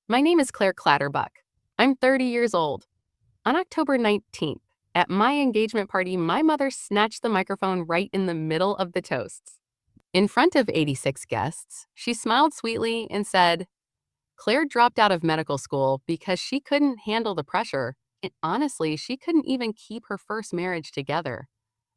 My name is Claire Clatterbuck. I'm 30 years old. On October 19th, at my engagement party, my mother snatched the microphone right in the middle of the toasts. In front of 86 guests, she smiled sweetly and said, Claire dropped out of medical school because she couldn't handle the pressure, and honestly, she couldn't even keep her first marriage together.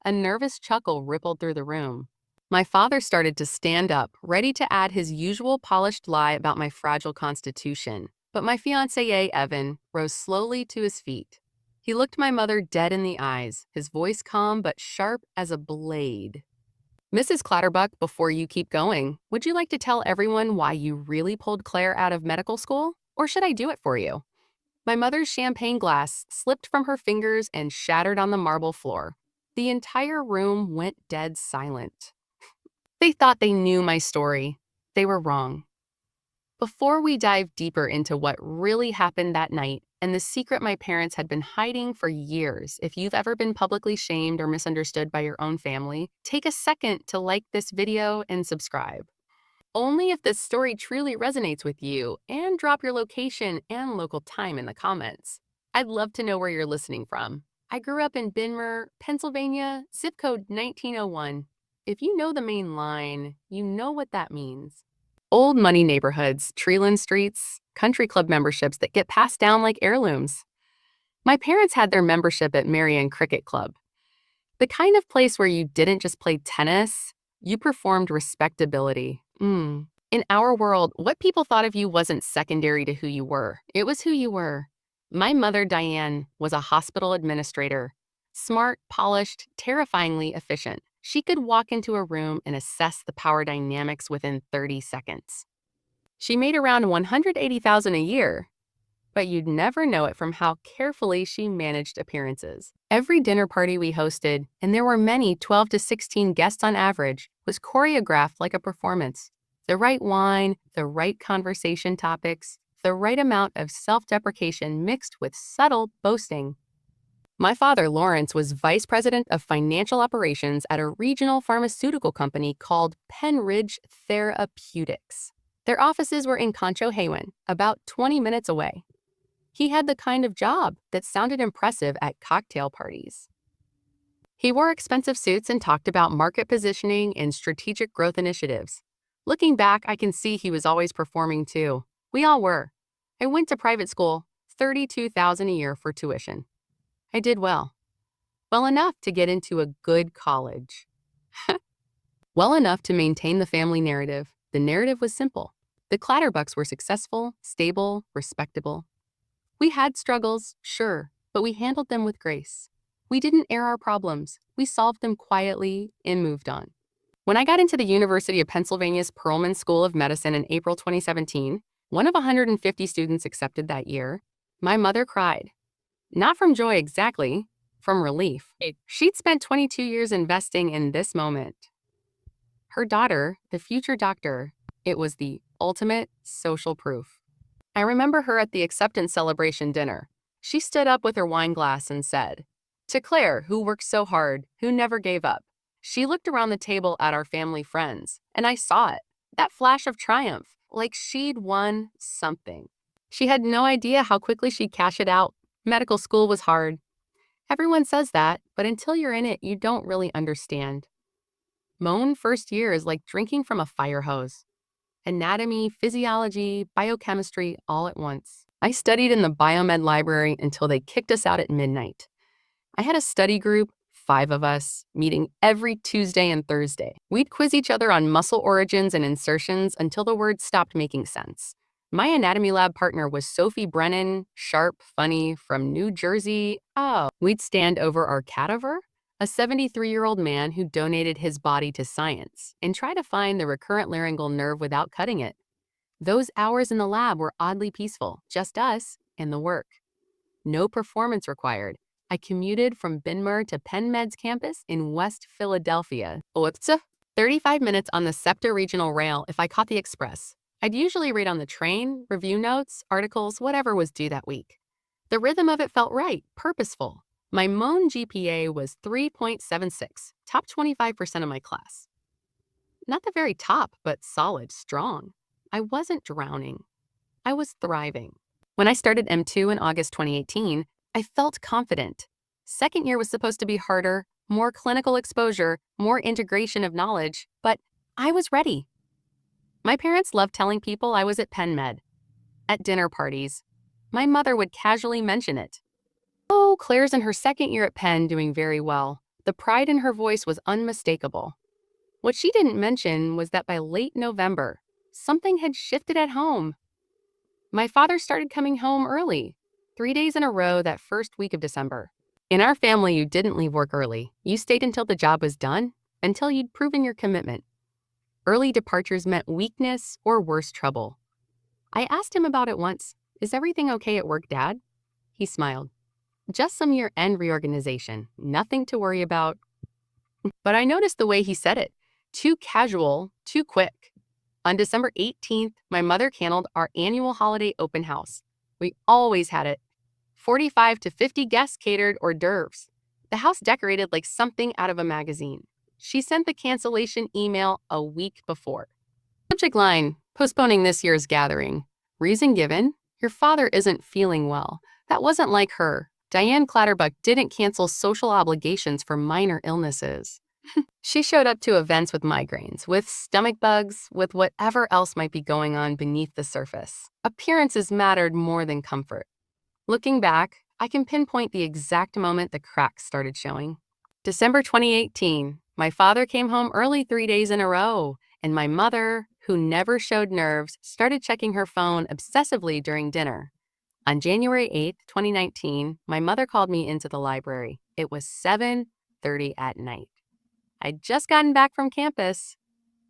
A nervous chuckle rippled through the room. My father started to stand up, ready to add his usual polished lie about my fragile constitution. But my fiancé, Evan, rose slowly to his feet. He looked my mother dead in the eyes, his voice calm but sharp as a blade. Mrs. Clatterbuck, before you keep going, would you like to tell everyone why you really pulled Claire out of medical school? Or should I do it for you? My mother's champagne glass slipped from her fingers and shattered on the marble floor. The entire room went dead silent. They thought they knew my story. They were wrong. Before we dive deeper into what really happened that night and the secret my parents had been hiding for years, if you've ever been publicly shamed or misunderstood by your own family, take a second to like this video and subscribe. Only if this story truly resonates with you, and drop your location and local time in the comments. I'd love to know where you're listening from. I grew up in Benmer, Pennsylvania, zip code 1901. If you know the main line, you know what that means. Old money neighborhoods, tree-lined streets, country club memberships that get passed down like heirlooms. My parents had their membership at Marion Cricket Club, the kind of place where you didn't just play tennis, you performed respectability. In our world, what people thought of you wasn't secondary to who you were. It was who you were. My mother, Diane, was a hospital administrator. Smart, polished, terrifyingly efficient. She could walk into a room and assess the power dynamics within 30 seconds. She made around $180,000 a year, but you'd never know it from how carefully she managed appearances. Every dinner party we hosted, and there were many 12 to 16 guests on average, was choreographed like a performance. The right wine, the right conversation topics, the right amount of self-deprecation mixed with subtle boasting. My father, Lawrence, was vice president of financial operations at a regional pharmaceutical company called Penridge Therapeutics. Their offices were in Concho Haywen, about 20 minutes away. He had the kind of job that sounded impressive at cocktail parties. He wore expensive suits and talked about market positioning and strategic growth initiatives. Looking back, I can see he was always performing too. We all were. I went to private school, $32,000 a year for tuition. I did well. Well enough to get into a good college. Well enough to maintain the family narrative. The narrative was simple. The Clatterbucks were successful, stable, respectable. We had struggles, sure, but we handled them with grace. We didn't air our problems. We solved them quietly and moved on. When I got into the University of Pennsylvania's Perelman School of Medicine in April 2017, one of 150 students accepted that year, my mother cried. Not from joy exactly, from relief. She'd spent 22 years investing in this moment. Her daughter, the future doctor, it was the ultimate social proof. I remember her at the acceptance celebration dinner. She stood up with her wine glass and said, "To Claire, who worked so hard, who never gave up." She looked around the table at our family friends, and I saw it, that flash of triumph, like she'd won something. She had no idea how quickly she'd cash it out. Medical school was hard. Everyone says that, but until you're in it, you don't really understand. Moan first year is like drinking from a fire hose. Anatomy, physiology, biochemistry, all at once. I studied in the biomed library until they kicked us out at midnight. I had a study group, 5 of us, meeting every Tuesday and Thursday. We'd quiz each other on muscle origins and insertions until the words stopped making sense. My anatomy lab partner was Sophie Brennan, sharp, funny, from New Jersey. Oh, we'd stand over our cadaver, a 73-year-old man who donated his body to science, and try to find the recurrent laryngeal nerve without cutting it. Those hours in the lab were oddly peaceful, just us and the work. No performance required. I commuted from Benmer to PennMed's campus in West Philadelphia. 35 minutes on the SEPTA regional rail if I caught the express. I'd usually read on the train, review notes, articles, whatever was due that week. The rhythm of it felt right, purposeful. My Moan GPA was 3.76, top 25% of my class. Not the very top, but solid, strong. I wasn't drowning. I was thriving. When I started M2 in August 2018, I felt confident. Second year was supposed to be harder, more clinical exposure, more integration of knowledge, but I was ready. My parents loved telling people I was at Penn Med. At dinner parties, my mother would casually mention it. Oh, Claire's in her second year at Penn doing very well. The pride in her voice was unmistakable. What she didn't mention was that by late November, something had shifted at home. My father started coming home early, 3 days in a row that first week of December. In our family, you didn't leave work early. You stayed until the job was done, until you'd proven your commitment. Early departures meant weakness or worse trouble. I asked him about it once. Is everything okay at work, Dad? He smiled. Just some year-end reorganization, nothing to worry about. But I noticed the way he said it. Too casual, too quick. On December 18th, my mother canceled our annual holiday open house. We always had it. 45 to 50 guests catered hors d'oeuvres. The house decorated like something out of a magazine. She sent the cancellation email a week before. Subject line, postponing this year's gathering. Reason given, your father isn't feeling well. That wasn't like her. Diane Clatterbuck didn't cancel social obligations for minor illnesses. She showed up to events with migraines, with stomach bugs, with whatever else might be going on beneath the surface. Appearances mattered more than comfort. Looking back, I can pinpoint the exact moment the cracks started showing. December 2018, my father came home early 3 days in a row, and my mother, who never showed nerves, started checking her phone obsessively during dinner. On January 8, 2019, my mother called me into the library. It was 7:30 at night. I'd just gotten back from campus.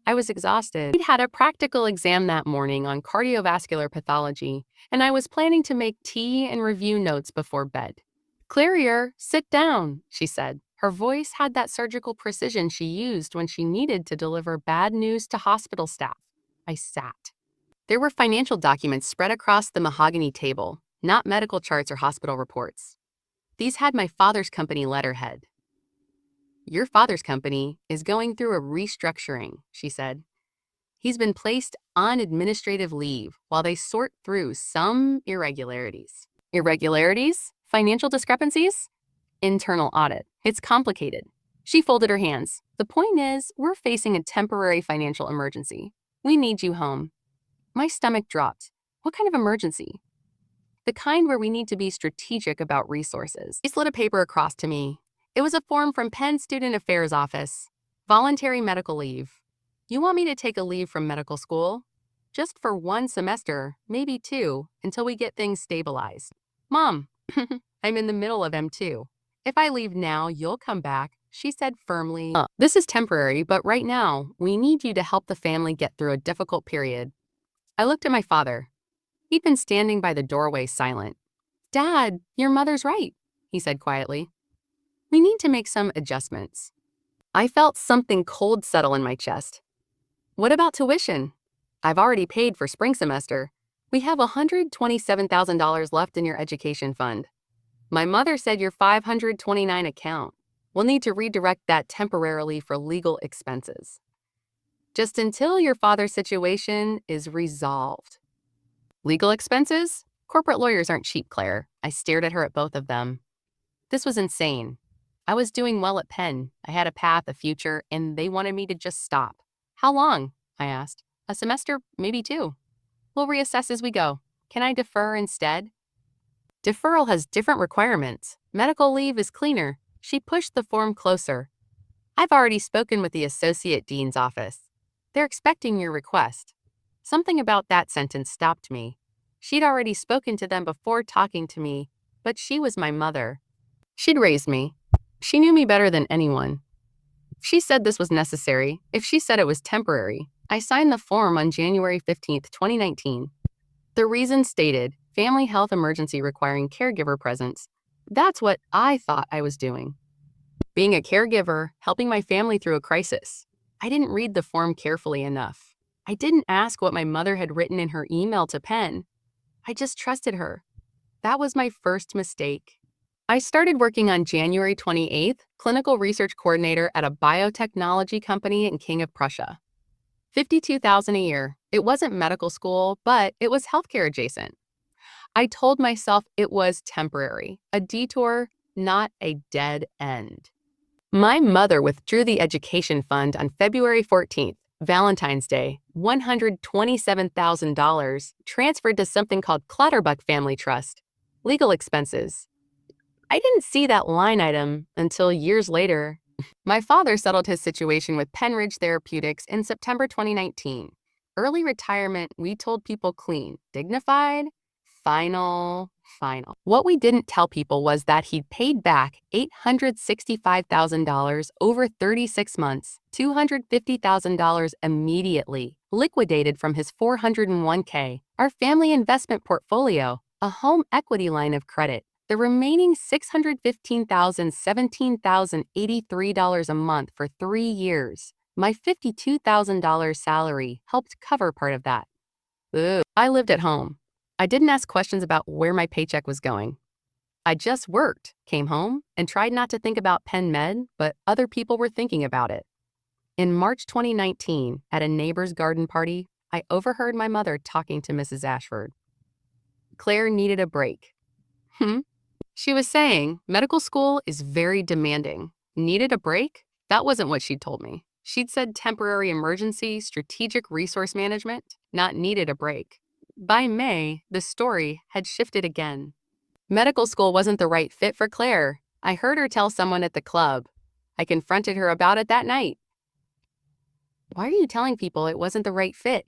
I was exhausted. We'd had a practical exam that morning on cardiovascular pathology, and I was planning to make tea and review notes before bed. Clarier, sit down, she said. Her voice had that surgical precision she used when she needed to deliver bad news to hospital staff. I sat. There were financial documents spread across the mahogany table, not medical charts or hospital reports. These had my father's company letterhead. Your father's company is going through a restructuring, she said. He's been placed on administrative leave while they sort through some irregularities. Irregularities? Financial discrepancies? Internal audit. It's complicated. She folded her hands. The point is, we're facing a temporary financial emergency. We need you home. My stomach dropped. What kind of emergency? The kind where we need to be strategic about resources. He slid a paper across to me. It was a form from Penn Student Affairs Office. Voluntary medical leave. You want me to take a leave from medical school? Just for 1 semester, maybe 2, until we get things stabilized. Mom, I'm in the middle of M2. If I leave now, you'll come back, she said firmly. This is temporary, but right now, we need you to help the family get through a difficult period. I looked at my father. He'd been standing by the doorway silent. Dad, your mother's right, he said quietly. We need to make some adjustments. I felt something cold settle in my chest. What about tuition? I've already paid for spring semester. We have $127,000 left in your education fund. My mother said your $529 account. We'll need to redirect that temporarily for legal expenses. Just until your father's situation is resolved. Legal expenses? Corporate lawyers aren't cheap, Claire. I stared at her at both of them. This was insane. I was doing well at Penn. I had a path, a future, and they wanted me to just stop. How long? I asked. A semester, maybe 2. We'll reassess as we go. Can I defer instead? Deferral has different requirements. Medical leave is cleaner. She pushed the form closer. I've already spoken with the Associate Dean's office. They're expecting your request. Something about that sentence stopped me. She'd already spoken to them before talking to me, but she was my mother. She'd raised me. She knew me better than anyone. If she said this was necessary, if she said it was temporary, I signed the form on January 15th, 2019. The reason stated, family health emergency requiring caregiver presence. That's what I thought I was doing. Being a caregiver, helping my family through a crisis. I didn't read the form carefully enough. I didn't ask what my mother had written in her email to Penn. I just trusted her. That was my first mistake. I started working on January 28th, clinical research coordinator at a biotechnology company in King of Prussia. $52,000 a year. It wasn't medical school, but it was healthcare adjacent. I told myself it was temporary, a detour, not a dead end. My mother withdrew the education fund on February 14th, Valentine's Day, $127,000 transferred to something called Clutterbuck Family Trust. Legal expenses. I didn't see that line item until years later. My father settled his situation with Penridge Therapeutics in September 2019. Early retirement, we told people clean, dignified, final. What we didn't tell people was that he'd paid back $865,000 over 36 months, $250,000 immediately, liquidated from his 401k, our family investment portfolio, a home equity line of credit. The remaining $615,000, $17,083 a month for 3 years. My $52,000 salary helped cover part of that. Ugh. I lived at home. I didn't ask questions about where my paycheck was going. I just worked, came home, and tried not to think about Penn Med, but other people were thinking about it. In March 2019, at a neighbor's garden party, I overheard my mother talking to Mrs. Ashford. Claire needed a break. She was saying, medical school is very demanding. Needed a break? That wasn't what she'd told me. She'd said temporary emergency, strategic resource management, not needed a break. By May, the story had shifted again. Medical school wasn't the right fit for Claire. I heard her tell someone at the club. I confronted her about it that night. Why are you telling people it wasn't the right fit?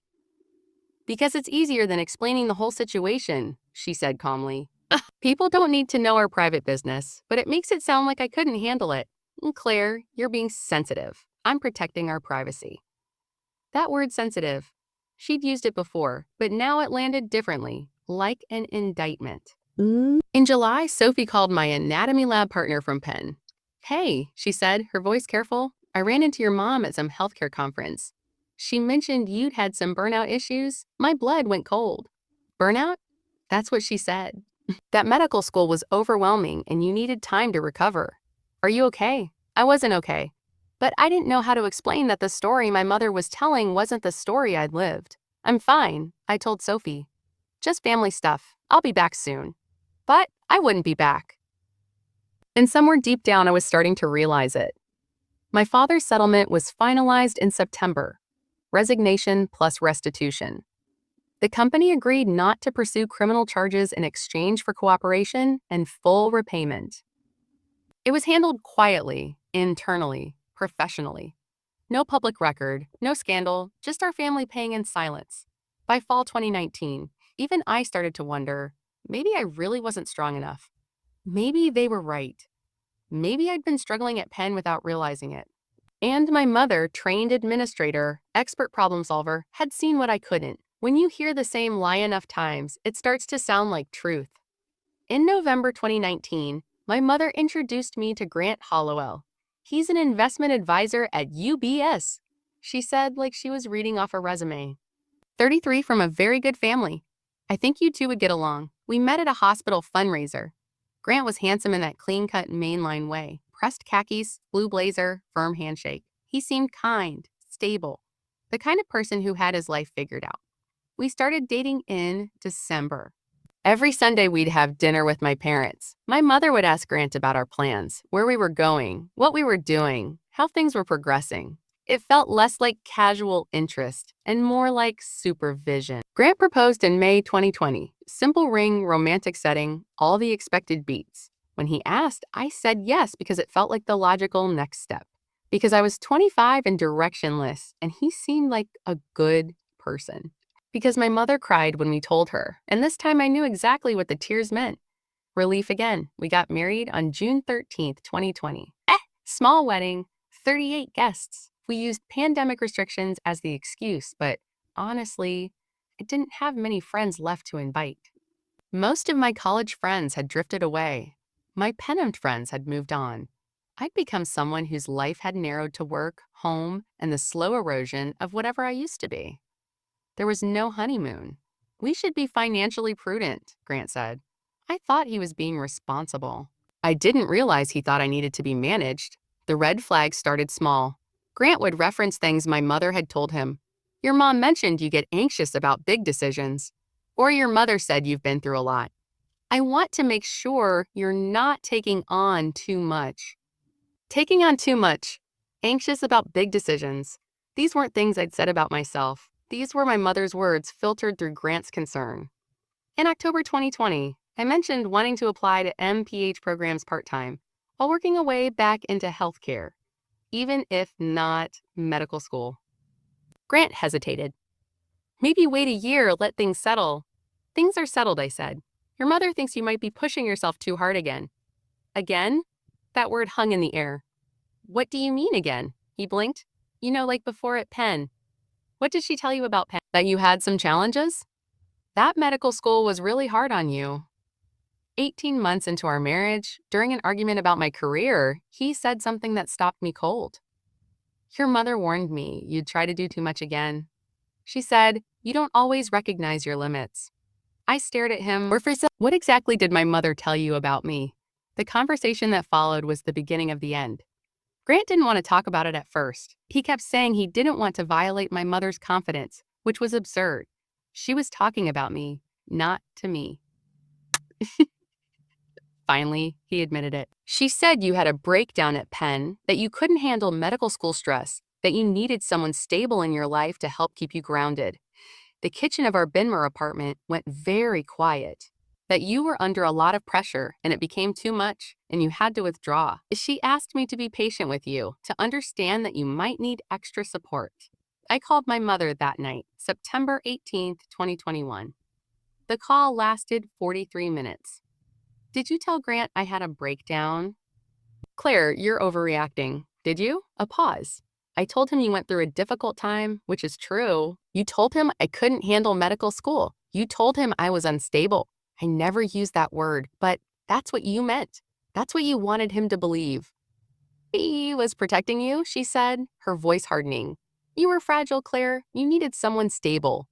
Because it's easier than explaining the whole situation, she said calmly. People don't need to know our private business, but it makes it sound like I couldn't handle it. Claire, you're being sensitive. I'm protecting our privacy. That word sensitive. She'd used it before, but now it landed differently, like an indictment. In July, Sophie called my anatomy lab partner from Penn. Hey, she said, her voice careful. I ran into your mom at some healthcare conference. She mentioned you'd had some burnout issues. My blood went cold. Burnout? That's what she said. That medical school was overwhelming and you needed time to recover. Are you okay? I wasn't okay. But I didn't know how to explain that the story my mother was telling wasn't the story I'd lived. I'm fine, I told Sophie. Just family stuff. I'll be back soon. But I wouldn't be back. And somewhere deep down, I was starting to realize it. My father's settlement was finalized in September. Resignation plus restitution. The company agreed not to pursue criminal charges in exchange for cooperation and full repayment. It was handled quietly, internally, professionally. No public record, no scandal, just our family paying in silence. By fall 2019, even I started to wonder, maybe I really wasn't strong enough. Maybe they were right. Maybe I'd been struggling at Penn without realizing it. And my mother, trained administrator, expert problem solver, had seen what I couldn't. When you hear the same lie enough times, it starts to sound like truth. In November 2019, my mother introduced me to Grant Hollowell. He's an investment advisor at UBS, she said like she was reading off a resume. 33 from a very good family. I think you two would get along. We met at a hospital fundraiser. Grant was handsome in that clean-cut mainline way. Pressed khakis, blue blazer, firm handshake. He seemed kind, stable, the kind of person who had his life figured out. We started dating in December. Every Sunday we'd have dinner with my parents. My mother would ask Grant about our plans, where we were going, what we were doing, how things were progressing. It felt less like casual interest and more like supervision. Grant proposed in May 2020. Simple ring, romantic setting, all the expected beats. When he asked, I said yes because it felt like the logical next step. Because I was 25 and directionless, and he seemed like a good person. Because my mother cried when we told her, and this time I knew exactly what the tears meant. Relief again. We got married on June 13th, 2020. Small wedding, 38 guests. We used pandemic restrictions as the excuse, but honestly, I didn't have many friends left to invite. Most of my college friends had drifted away. My Penn friends had moved on. I'd become someone whose life had narrowed to work, home, and the slow erosion of whatever I used to be. There was no honeymoon. We should be financially prudent, Grant said. I thought he was being responsible. I didn't realize he thought I needed to be managed. The red flags started small. Grant would reference things my mother had told him. Your mom mentioned you get anxious about big decisions, or your mother said you've been through a lot. I want to make sure you're not taking on too much. Taking on too much. Anxious about big decisions. These weren't things I'd said about myself. These were my mother's words filtered through Grant's concern. In October 2020, I mentioned wanting to apply to MPH programs part-time while working a way back into healthcare, even if not medical school. Grant hesitated. Maybe wait a year, let things settle. Things are settled, I said. Your mother thinks you might be pushing yourself too hard again. Again? That word hung in the air. What do you mean again? He blinked. You know, like before at Penn. What did she tell you about Penn? That you had some challenges? That medical school was really hard on you. 18 months into our marriage, during an argument about my career, he said something that stopped me cold. Your mother warned me you'd try to do too much again. She said, you don't always recognize your limits. I stared at him. What exactly did my mother tell you about me? The conversation that followed was the beginning of the end. Grant didn't want to talk about it at first. He kept saying he didn't want to violate my mother's confidence, which was absurd. She was talking about me, not to me. Finally, he admitted it. She said you had a breakdown at Penn, that you couldn't handle medical school stress, that you needed someone stable in your life to help keep you grounded. The kitchen of our Benmer apartment went very quiet, that you were under a lot of pressure and it became too much and you had to withdraw. She asked me to be patient with you, to understand that you might need extra support. I called my mother that night, September 18th, 2021. The call lasted 43 minutes. Did you tell Grant I had a breakdown? Claire, you're overreacting. Did you? A pause. I told him you went through a difficult time, which is true. You told him I couldn't handle medical school. You told him I was unstable. I never used that word, but that's what you meant. That's what you wanted him to believe. He was protecting you, she said, her voice hardening. You were fragile, Claire. You needed someone stable.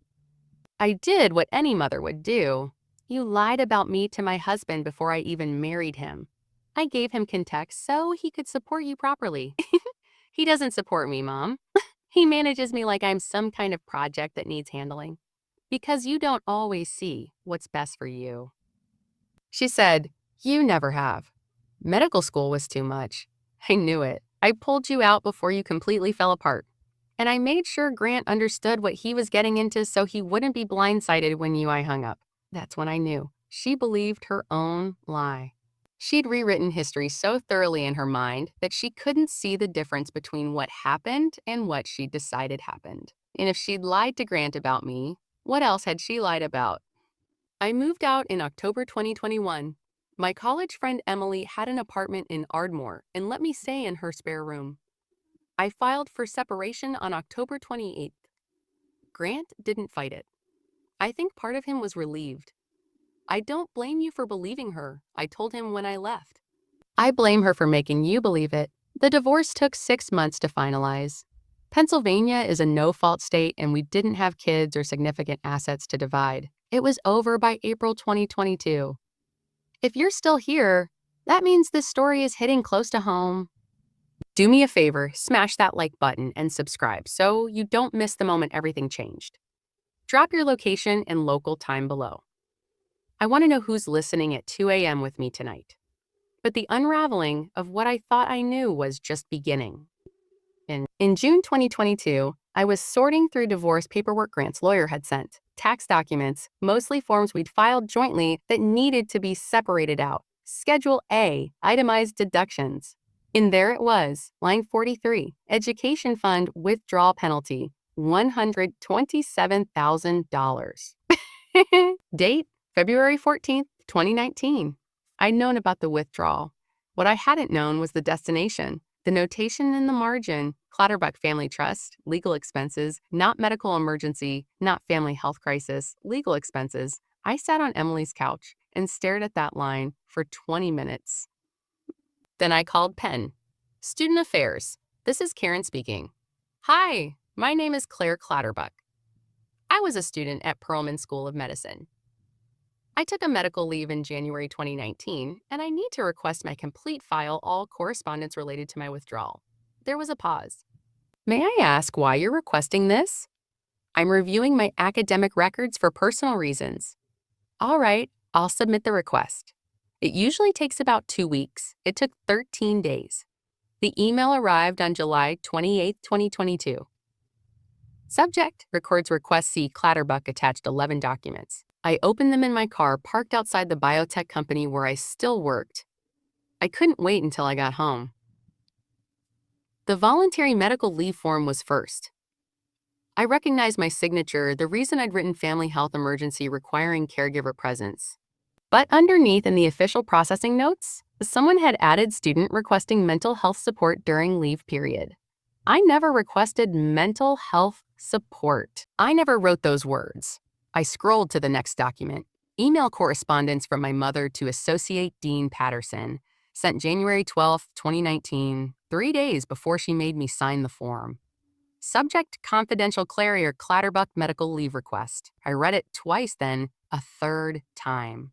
I did what any mother would do. You lied about me to my husband before I even married him. I gave him context so he could support you properly. He doesn't support me, Mom. He manages me like I'm some kind of project that needs handling. Because you don't always see what's best for you. She said, you never have. Medical school was too much. I knew it. I pulled you out before you completely fell apart. And I made sure Grant understood what he was getting into so he wouldn't be blindsided when I hung up. That's when I knew. She believed her own lie. She'd rewritten history so thoroughly in her mind that she couldn't see the difference between what happened and what she decided happened. And if she'd lied to Grant about me, what else had she lied about? I moved out in October 2021. My college friend Emily had an apartment in Ardmore and let me stay in her spare room. I filed for separation on October 28th. Grant didn't fight it. I think part of him was relieved. I don't blame you for believing her, I told him when I left. I blame her for making you believe it. The divorce took 6 months to finalize. Pennsylvania is a no-fault state and we didn't have kids or significant assets to divide. It was over by April 2022. If you're still here, that means this story is hitting close to home. Do me a favor, smash that like button and subscribe so you don't miss the moment everything changed. Drop your location and local time below. I want to know who's listening at 2 a.m. with me tonight. But the unraveling of what I thought I knew was just beginning. In June 2022, I was sorting through divorce paperwork Grant's lawyer had sent, tax documents, mostly forms we'd filed jointly that needed to be separated out. Schedule A, itemized deductions. And there it was, line 43, education fund withdrawal penalty, $127,000. Date, February 14th, 2019. I'd known about the withdrawal. What I hadn't known was the destination. The notation in the margin, Clatterbuck Family Trust, legal expenses, not medical emergency, not family health crisis, legal expenses. I sat on Emily's couch and stared at that line for 20 minutes. Then I called Penn. Student Affairs. This is Karen speaking. Hi, my name is Claire Clatterbuck. I was a student at Perelman School of Medicine. I took a medical leave in January 2019, and I need to request my complete file all correspondence related to my withdrawal. There was a pause. May I ask why you're requesting this? I'm reviewing my academic records for personal reasons. All right, I'll submit the request. It usually takes about 2 weeks. It took 13 days. The email arrived on July 28, 2022. Subject records request C Clatterbuck attached 11 documents. I opened them in my car parked outside the biotech company where I still worked. I couldn't wait until I got home. The voluntary medical leave form was first. I recognized my signature, the reason I'd written family health emergency requiring caregiver presence. But underneath in the official processing notes, someone had added student requesting mental health support during leave period. I never requested mental health support. I never wrote those words. I scrolled to the next document. Email correspondence from my mother to Associate Dean Patterson, sent January 12, 2019, 3 days before she made me sign the form. Subject confidential Clarier Clatterbuck medical leave request. I read it twice then, a third time.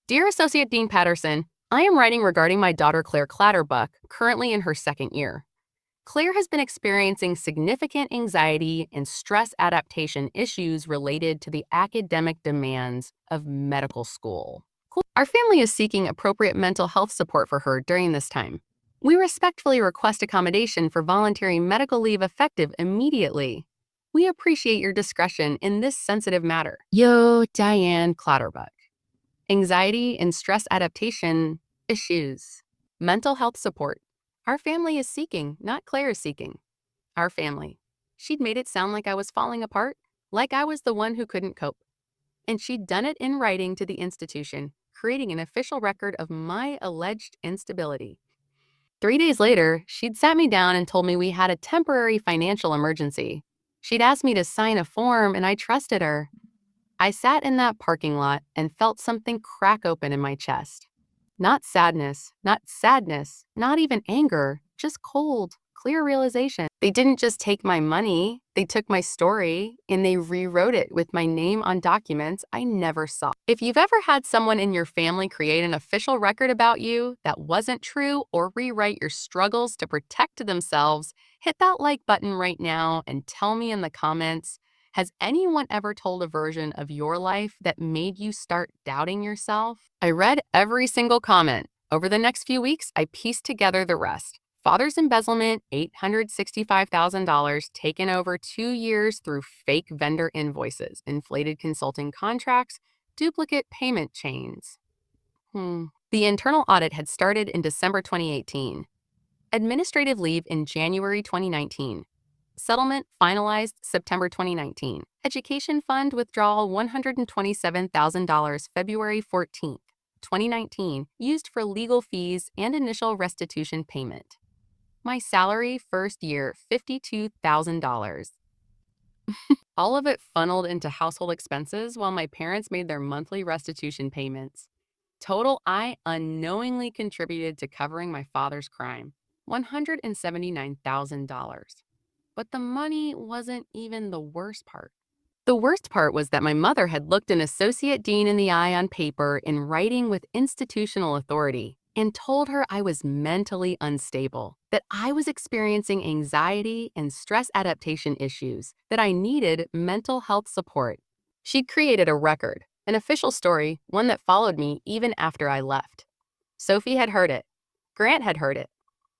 Dear Associate Dean Patterson, I am writing regarding my daughter Claire Clatterbuck, currently in her 2nd year. Claire has been experiencing significant anxiety and stress adaptation issues related to the academic demands of medical school. Our family is seeking appropriate mental health support for her during this time. We respectfully request accommodation for voluntary medical leave effective immediately. We appreciate your discretion in this sensitive matter. Yo, Diane Clatterbuck. Anxiety and stress adaptation issues. Mental health support. Our family is seeking, not Claire is seeking. Our family. She'd made it sound like I was falling apart, like I was the one who couldn't cope. And she'd done it in writing to the institution, creating an official record of my alleged instability. 3 days later, she'd sat me down and told me we had a temporary financial emergency. She'd asked me to sign a form, and I trusted her. I sat in that parking lot and felt something crack open in my chest. Not sadness, not even anger, just cold, clear realization. They didn't just take my money, they took my story and they rewrote it with my name on documents I never saw. If you've ever had someone in your family create an official record about you that wasn't true or rewrite your struggles to protect themselves, hit that like button right now and tell me in the comments, has anyone ever told a version of your life that made you start doubting yourself? I read every single comment. Over the next few weeks, I pieced together the rest. Father's embezzlement, $865,000 taken over 2 years through fake vendor invoices, inflated consulting contracts, duplicate payment chains. The internal audit had started in December 2018. Administrative leave in January 2019. Settlement finalized September 2019. Education fund withdrawal $127,000 February 14th, 2019, used for legal fees and initial restitution payment. My salary first year, $52,000. All of it funneled into household expenses while my parents made their monthly restitution payments. Total, I unknowingly contributed to covering my father's crime, $179,000. But the money wasn't even the worst part. The worst part was that my mother had looked an associate dean in the eye on paper in writing with institutional authority and told her I was mentally unstable, that I was experiencing anxiety and stress adaptation issues, that I needed mental health support. She'd created a record, an official story, one that followed me even after I left. Sophie had heard it. Grant had heard it.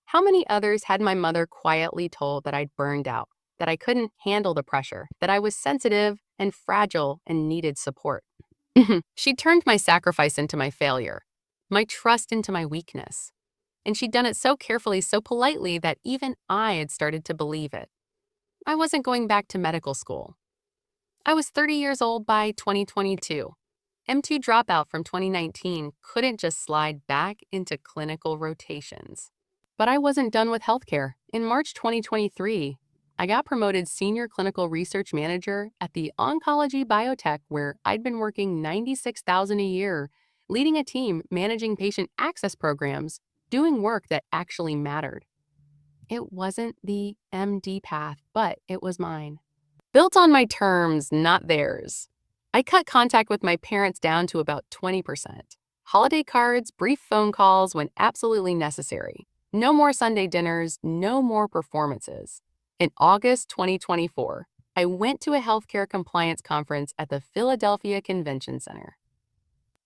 How many others had my mother quietly told that I'd burned out, that I couldn't handle the pressure, that I was sensitive and fragile and needed support? She turned my sacrifice into my failure, my trust into my weakness. And she'd done it so carefully, so politely that even I had started to believe it. I wasn't going back to medical school. I was 30 years old by 2022. M2 dropout from 2019 couldn't just slide back into clinical rotations. But I wasn't done with healthcare. In March 2023, I got promoted Senior Clinical Research Manager at the oncology biotech where I'd been working $96,000 a year, leading a team, managing patient access programs, doing work that actually mattered. It wasn't the MD path, but it was mine. Built on my terms, not theirs. I cut contact with my parents down to about 20%. Holiday cards, brief phone calls when absolutely necessary. No more Sunday dinners, no more performances. In August 2024, I went to a healthcare compliance conference at the Philadelphia Convention Center.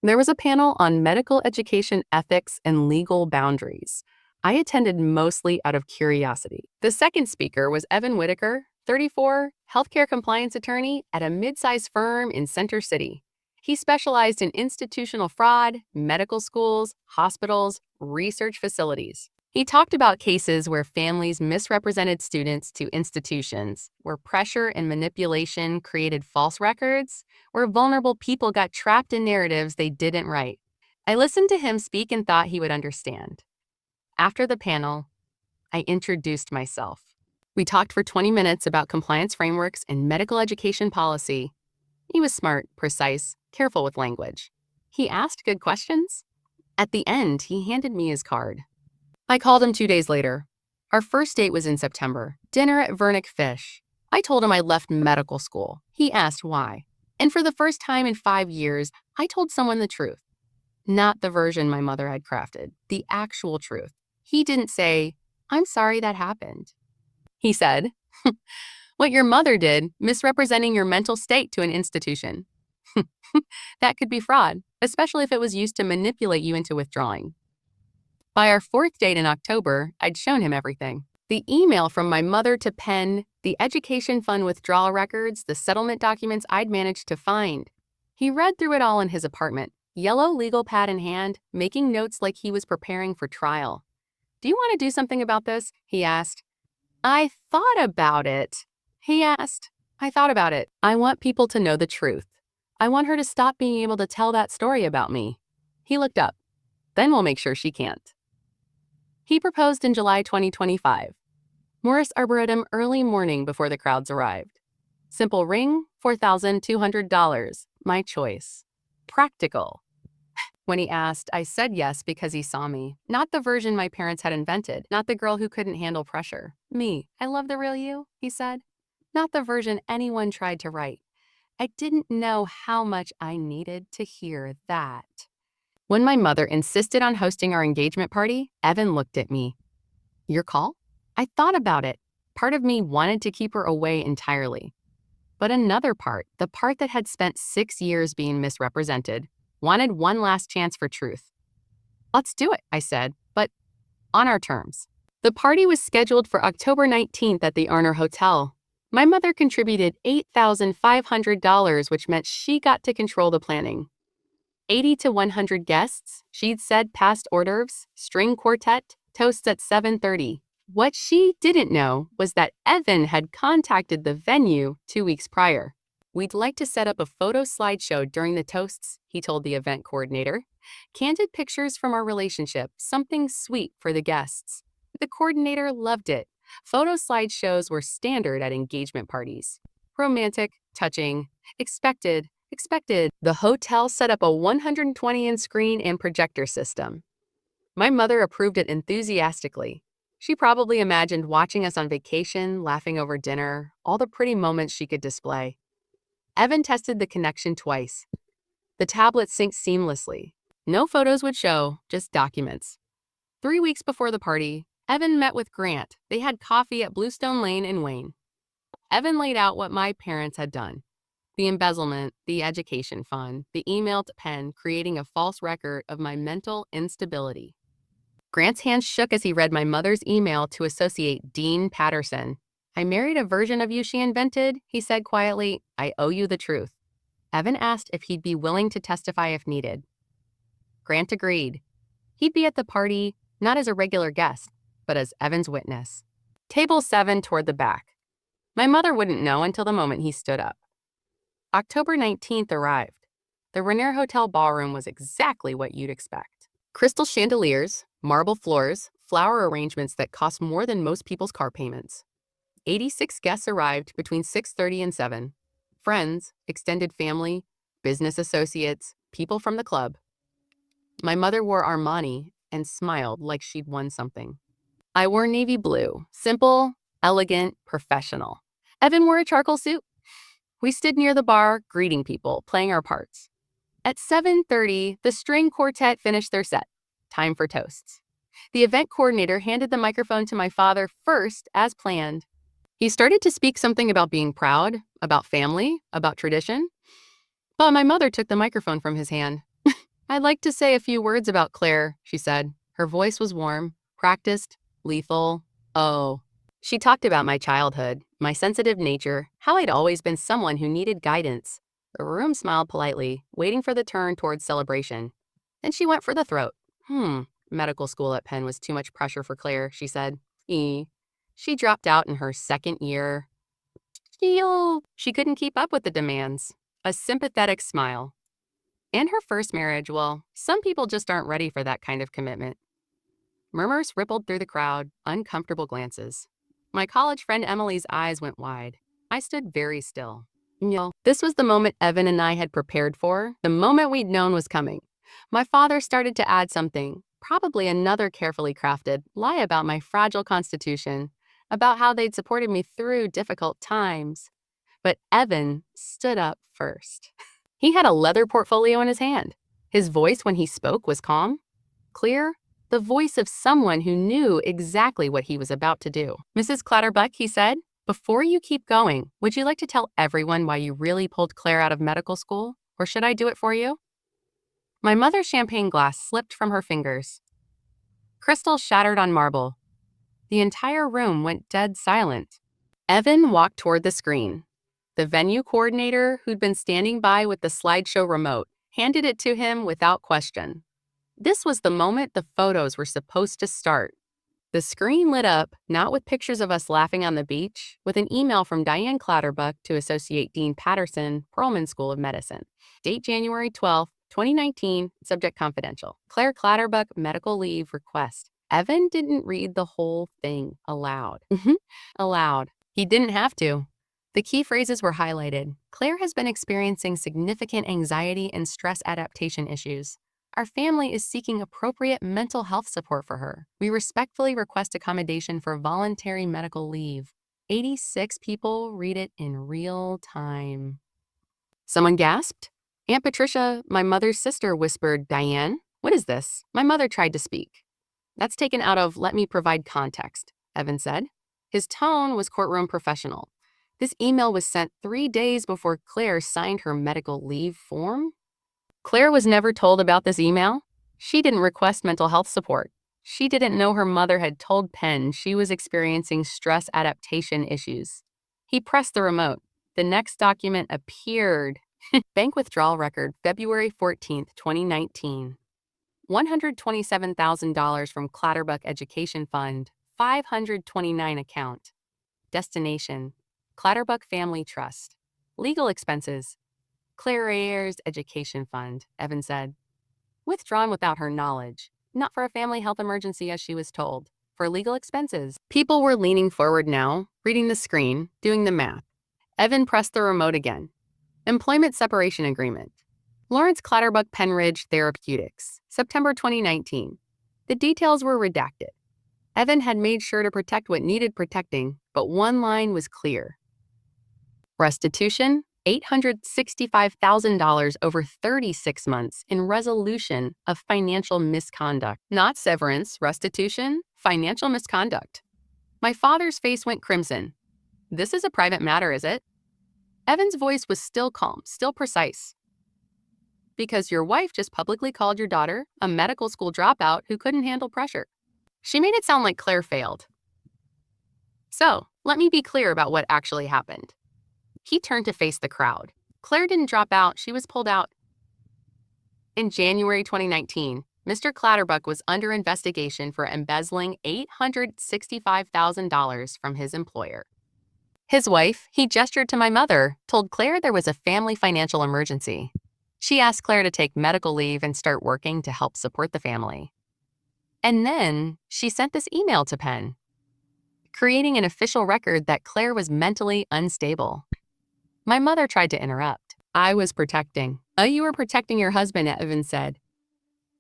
There was a panel on medical education ethics and legal boundaries. I attended mostly out of curiosity. The second speaker was Evan Whitaker, 34, healthcare compliance attorney at a mid-sized firm in Center City. He specialized in institutional fraud, medical schools, hospitals, research facilities. He talked about cases where families misrepresented students to institutions, where pressure and manipulation created false records, where vulnerable people got trapped in narratives they didn't write. I listened to him speak and thought he would understand. After the panel, I introduced myself. We talked for 20 minutes about compliance frameworks and medical education policy. He was smart, precise, careful with language. He asked good questions. At the end, he handed me his card. I called him 2 days later. Our first date was in September, dinner at Vernick Fish. I told him I left medical school. He asked why. And for the first time in 5 years, I told someone the truth. Not the version my mother had crafted, the actual truth. He didn't say, "I'm sorry that happened." He said, "What your mother did, misrepresenting your mental state to an institution." That could be fraud, especially if it was used to manipulate you into withdrawing. By our fourth date in October, I'd shown him everything. The email from my mother to Penn, the education fund withdrawal records, the settlement documents I'd managed to find. He read through it all in his apartment, yellow legal pad in hand, making notes like he was preparing for trial. "Do you want to do something about this?" he asked. I thought about it. He asked. I thought about it. I want people to know the truth. I want her to stop being able to tell that story about me. He looked up. Then we'll make sure she can't. He proposed in July 2025. Morris Arboretum early morning before the crowds arrived. Simple ring, $4,200. My choice. Practical. When he asked, I said yes because he saw me. Not the version my parents had invented. Not the girl who couldn't handle pressure. Me. I love the real you, he said. Not the version anyone tried to write. I didn't know how much I needed to hear that. When my mother insisted on hosting our engagement party, Evan looked at me. Your call? I thought about it. Part of me wanted to keep her away entirely. But another part, the part that had spent 6 years being misrepresented, wanted one last chance for truth. Let's do it, I said, but on our terms. The party was scheduled for October 19th at the Arner Hotel. My mother contributed $8,500, which meant she got to control the planning. 80 to 100 guests, she'd said past hors d'oeuvres, string quartet, toasts at 7:30. What she didn't know was that Evan had contacted the venue 2 weeks prior. We'd like to set up a photo slideshow during the toasts, he told the event coordinator. Candid pictures from our relationship, something sweet for the guests. The coordinator loved it. Photo slideshows were standard at engagement parties. Romantic, touching, expected. The hotel set up a 120-inch screen and projector system. My mother approved it enthusiastically. She probably imagined watching us on vacation, laughing over dinner, all the pretty moments she could display. Evan tested the connection twice. The tablet synced seamlessly. No photos would show, just documents. 3 weeks before the party, Evan met with Grant. They had coffee at Bluestone Lane in Wayne. Evan laid out what my parents had done. The embezzlement, the education fund, the email to Penn, creating a false record of my mental instability. Grant's hands shook as he read my mother's email to associate Dean Patterson. I married a version of you she invented, he said quietly. I owe you the truth. Evan asked if he'd be willing to testify if needed. Grant agreed. He'd be at the party, not as a regular guest, but as Evan's witness. Table 7 toward the back. My mother wouldn't know until the moment he stood up. October 19th arrived. The Rainier Hotel ballroom was exactly what you'd expect. Crystal chandeliers, marble floors, flower arrangements that cost more than most people's car payments. 86 guests arrived between 6:30 and 7. Friends, extended family, business associates, people from the club. My mother wore Armani and smiled like she'd won something. I wore navy blue, simple, elegant, professional. Evan wore a charcoal suit. We stood near the bar, greeting people, playing our parts. At 7:30, the string quartet finished their set. Time for toasts. The event coordinator handed the microphone to my father first, as planned. He started to speak something about being proud, about family, about tradition. But my mother took the microphone from his hand. "I'd like to say a few words about Claire," she said. Her voice was warm, practiced, lethal. Oh. She talked about my childhood, my sensitive nature, how I'd always been someone who needed guidance. The room smiled politely, waiting for the turn towards celebration. Then she went for the throat. Medical school at Penn was too much pressure for Claire, she said. She dropped out in her second year. She couldn't keep up with the demands. A sympathetic smile. And her first marriage, well, some people just aren't ready for that kind of commitment. Murmurs rippled through the crowd, uncomfortable glances. My college friend Emily's eyes went wide. I stood very still. This was the moment Evan and I had prepared for, the moment we'd known was coming. My father started to add something, probably another carefully crafted lie about my fragile constitution, about how they'd supported me through difficult times. But Evan stood up first. He had a leather portfolio in his hand. His voice when he spoke was calm, clear, the voice of someone who knew exactly what he was about to do. "Mrs. Clatterbuck," he said, "before you keep going, would you like to tell everyone why you really pulled Claire out of medical school? Or should I do it for you?" My mother's champagne glass slipped from her fingers. Crystal shattered on marble. The entire room went dead silent. Evan walked toward the screen. The venue coordinator, who'd been standing by with the slideshow remote, handed it to him without question. This was the moment the photos were supposed to start. The screen lit up, not with pictures of us laughing on the beach, with an email from Diane Clatterbuck to Associate Dean Patterson, Perelman School of Medicine. Date January 12, 2019, subject confidential. Claire Clatterbuck medical leave request. Evan didn't read the whole thing aloud. Aloud. He didn't have to. The key phrases were highlighted. Claire has been experiencing significant anxiety and stress adaptation issues. Our family is seeking appropriate mental health support for her. We respectfully request accommodation for voluntary medical leave. 86 people read it in real time. Someone gasped. Aunt Patricia, my mother's sister, whispered, "Diane, what is this?" My mother tried to speak. "That's taken out of 'let me provide context,'" Evan said. His tone was courtroom professional. This email was sent 3 days before Claire signed her medical leave form. Claire was never told about this email. She didn't request mental health support. She didn't know her mother had told Penn she was experiencing stress adaptation issues. He pressed the remote. The next document appeared. Bank withdrawal record, February 14th, 2019. $127,000 from Clatterbuck Education Fund, 529 account. Destination, Clatterbuck Family Trust. Legal expenses, Claire Ayers Education Fund, Evan said. Withdrawn without her knowledge. Not for a family health emergency as she was told. For legal expenses. People were leaning forward now, reading the screen, doing the math. Evan pressed the remote again. Employment separation agreement. Lawrence Clatterbuck Penridge Therapeutics, September 2019. The details were redacted. Evan had made sure to protect what needed protecting, but one line was clear. Restitution, $865,000 over 36 months in resolution of financial misconduct. Not severance, restitution, financial misconduct. My father's face went crimson. "This is a private matter, is it?" Evan's voice was still calm, still precise. "Because your wife just publicly called your daughter a medical school dropout who couldn't handle pressure." She made it sound like Claire failed. "So, let me be clear about what actually happened." He turned to face the crowd. Claire didn't drop out, she was pulled out. In January 2019, Mr. Clatterbuck was under investigation for embezzling $865,000 from his employer. His wife, he gestured to my mother, told Claire there was a family financial emergency. She asked Claire to take medical leave and start working to help support the family. And then she sent this email to Penn, creating an official record that Claire was mentally unstable. My mother tried to interrupt. "I was protecting." "Oh, you were protecting your husband," Evan said.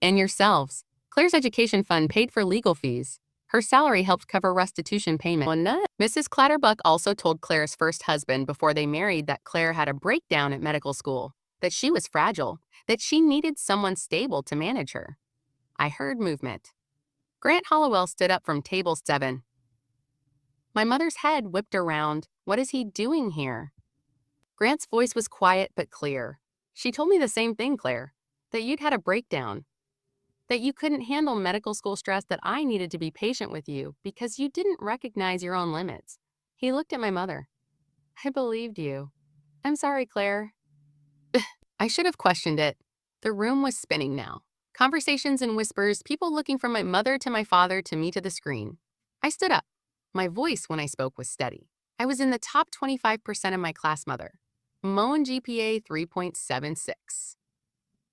"And yourselves. Claire's education fund paid for legal fees. Her salary helped cover restitution payment." Mrs. Clatterbuck also told Claire's first husband before they married that Claire had a breakdown at medical school, that she was fragile, that she needed someone stable to manage her. I heard movement. Grant Hollowell stood up from table 7. My mother's head whipped around. What is he doing here? Grant's voice was quiet but clear. She told me the same thing, Claire, that you'd had a breakdown, that you couldn't handle medical school stress, that I needed to be patient with you because you didn't recognize your own limits. He looked at my mother. I believed you. I'm sorry, Claire. I should have questioned it. The room was spinning now. Conversations and whispers, people looking from my mother to my father to me to the screen. I stood up. My voice when I spoke was steady. I was in the top 25% of my class, mother. Moan GPA 3.76.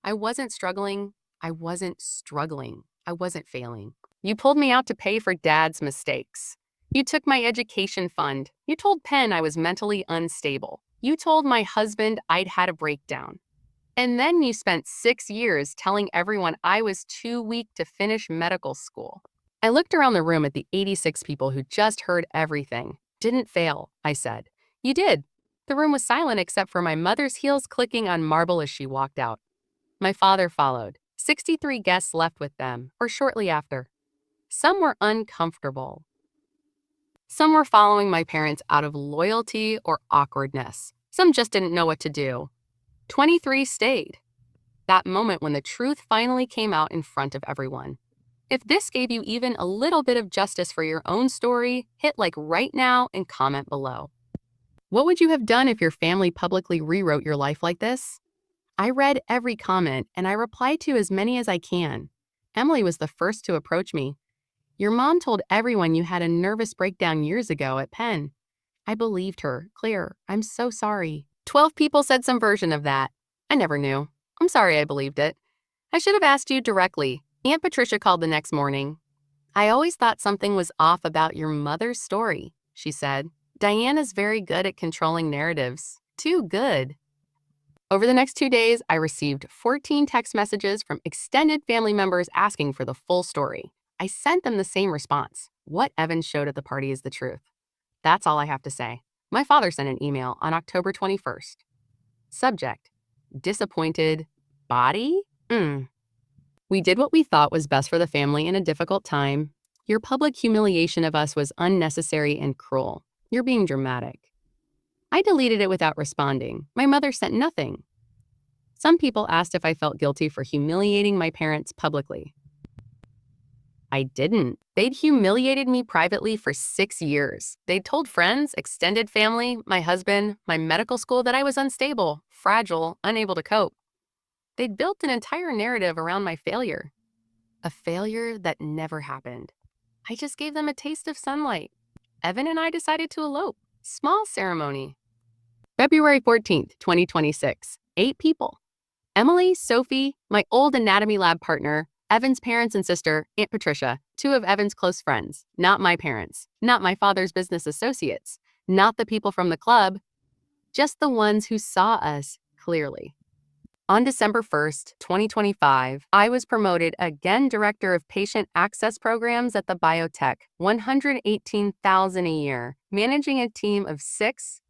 I wasn't struggling. I wasn't struggling. I wasn't failing. You pulled me out to pay for Dad's mistakes. You took my education fund. You told Penn I was mentally unstable. You told my husband I'd had a breakdown. And then you spent 6 years telling everyone I was too weak to finish medical school. I looked around the room at the 86 people who just heard everything. Didn't fail, I said. You did. The room was silent except for my mother's heels clicking on marble as she walked out. My father followed. 63 guests left with them, or shortly after. Some were uncomfortable. Some were following my parents out of loyalty or awkwardness. Some just didn't know what to do. 23 stayed. That moment when the truth finally came out in front of everyone. If this gave you even a little bit of justice for your own story, hit like right now and comment below. What would you have done if your family publicly rewrote your life like this? I read every comment and I replied to as many as I can. Emily was the first to approach me. Your mom told everyone you had a nervous breakdown years ago at Penn. I believed her. Claire, I'm so sorry. 12 people said some version of that. I never knew. I'm sorry I believed it. I should have asked you directly. Aunt Patricia called the next morning. I always thought something was off about your mother's story, she said. Diana's very good at controlling narratives. Too good. Over the next 2 days, I received 14 text messages from extended family members asking for the full story. I sent them the same response. What Evan showed at the party is the truth. That's all I have to say. My father sent an email on October 21st. Subject: disappointed body? We did what we thought was best for the family in a difficult time. Your public humiliation of us was unnecessary and cruel. You're being dramatic. I deleted it without responding. My mother sent nothing. Some people asked if I felt guilty for humiliating my parents publicly. I didn't. They'd humiliated me privately for 6 years. They'd told friends, extended family, my husband, my medical school that I was unstable, fragile, unable to cope. They'd built an entire narrative around my failure. A failure that never happened. I just gave them a taste of sunlight. Evan and I decided to elope. Small ceremony. February 14th, 2026. 8 people. Emily, Sophie, my old anatomy lab partner, Evan's parents and sister, Aunt Patricia, 2 of Evan's close friends, not my parents, not my father's business associates, not the people from the club, just the ones who saw us clearly. On December 1st, 2025, I was promoted again Director of Patient Access Programs at the biotech, $118,000 a year, managing a team of 6,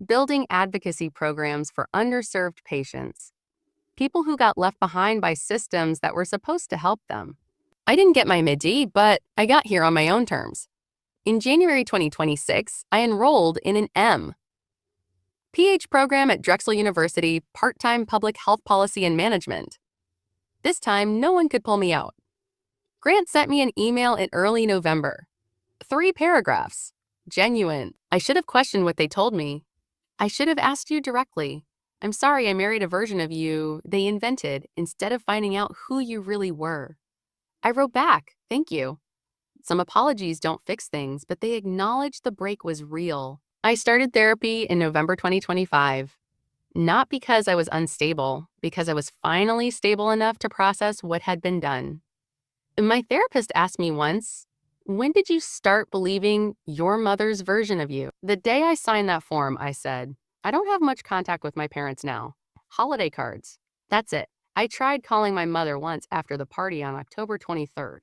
building advocacy programs for underserved patients, people who got left behind by systems that were supposed to help them. I didn't get my mid-D, but I got here on my own terms. In January 2026, I enrolled in an PH program at Drexel University, part-time public health policy and management. This time, no one could pull me out. Grant sent me an email in early November. 3 paragraphs. Genuine. I should have questioned what they told me. I should have asked you directly. I'm sorry I married a version of you they invented instead of finding out who you really were. I wrote back, thank you. Some apologies don't fix things, but they acknowledge the break was real. I started therapy in November 2025. Not because I was unstable, because I was finally stable enough to process what had been done. My therapist asked me once, when did you start believing your mother's version of you? The day I signed that form, I said, I don't have much contact with my parents now. Holiday cards. That's it. I tried calling my mother once after the party on October 23rd.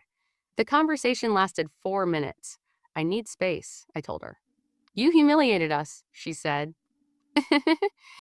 The conversation lasted 4 minutes. I need space, I told her. You humiliated us, she said.